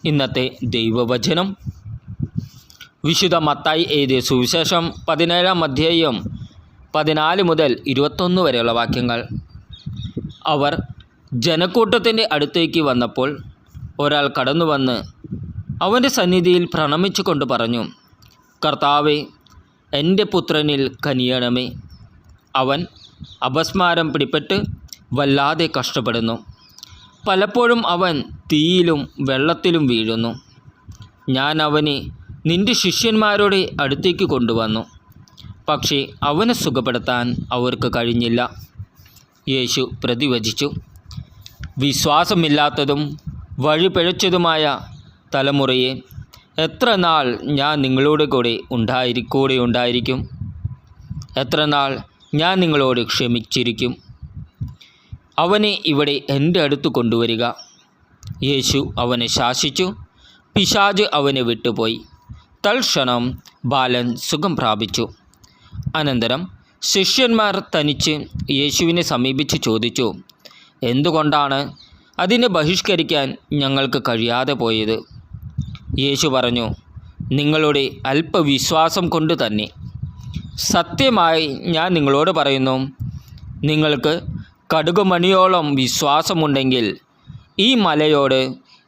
ഇന്നത്തെ ദൈവവചനം വിശുദ്ധ മത്തായി എഴുതിയ സുവിശേഷം 17-ാം അധ്യായം 14 മുതൽ 21 വരെയുള്ള വാക്യങ്ങൾ. അവർ ജനക്കൂട്ടത്തിൻ്റെ അടുത്തേക്ക് വന്നപ്പോൾ ഒരാൾ കടന്നു വന്ന് അവൻ്റെ സന്നിധിയിൽ പ്രണമിച്ചുകൊണ്ട് പറഞ്ഞു, കർത്താവേ, എൻ്റെ പുത്രനിൽ കനിയണമേ. അവൻ അപസ്മാരം പിടിപെട്ട് വല്ലാതെ കഷ്ടപ്പെടുന്നു. പലപ്പോഴും അവൻ തീയിലും വെള്ളത്തിലും വീഴുന്നു. ഞാൻ അവനെ നിൻ്റെ ശിഷ്യന്മാരുടെ അടുത്തേക്ക് കൊണ്ടുവന്നു, പക്ഷേ അവനെ സുഖപ്പെടുത്താൻ അവർക്ക് കഴിഞ്ഞില്ല. യേശു പ്രതിവചിച്ചു, വിശ്വാസമില്ലാത്തതും വഴിപിഴച്ചതുമായ തലമുറയെ, എത്ര നാൾ ഞാൻ നിങ്ങളോട് കൂടെ ഉണ്ടായിരിക്കും? എത്ര നാൾ ഞാൻ നിങ്ങളോട് ക്ഷമിച്ചിരിക്കും? അവനെ ഇവിടെ എൻ്റെ അടുത്ത് കൊണ്ടുവരിക. യേശു അവനെ ശാസിച്ചു. പിശാച് അവനെ വിട്ടുപോയി. തൽക്ഷണം ബാലൻ സുഖം പ്രാപിച്ചു. അനന്തരം ശിഷ്യന്മാർ തനിച്ച് യേശുവിനെ സമീപിച്ച് ചോദിച്ചു, എന്തുകൊണ്ടാണ് അതിനെ ബഹിഷ്കരിക്കാൻ ഞങ്ങൾക്ക് കഴിയാതെ പോയത്? യേശു പറഞ്ഞു, നിങ്ങളുടെ അല്പവിശ്വാസം കൊണ്ട് തന്നെ. സത്യമായി ഞാൻ നിങ്ങളോട് പറയുന്നു, നിങ്ങൾക്ക് കടുകുമണിയോളം വിശ്വാസമുണ്ടെങ്കിൽ ഈ മലയോട്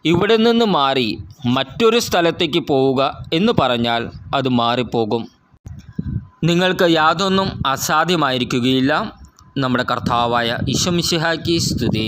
ഇവിടെ നിന്ന് മാറി മറ്റൊരു സ്ഥലത്തേക്ക് പോവുക എന്ന് പറഞ്ഞാൽ അത് മാറിപ്പോകും. നിങ്ങൾക്ക് യാതൊന്നും അസാധ്യമായിരിക്കുകയില്ല. നമ്മുടെ കർത്താവായ ഈശോ മിശിഹായ്ക്ക് സ്തുതി.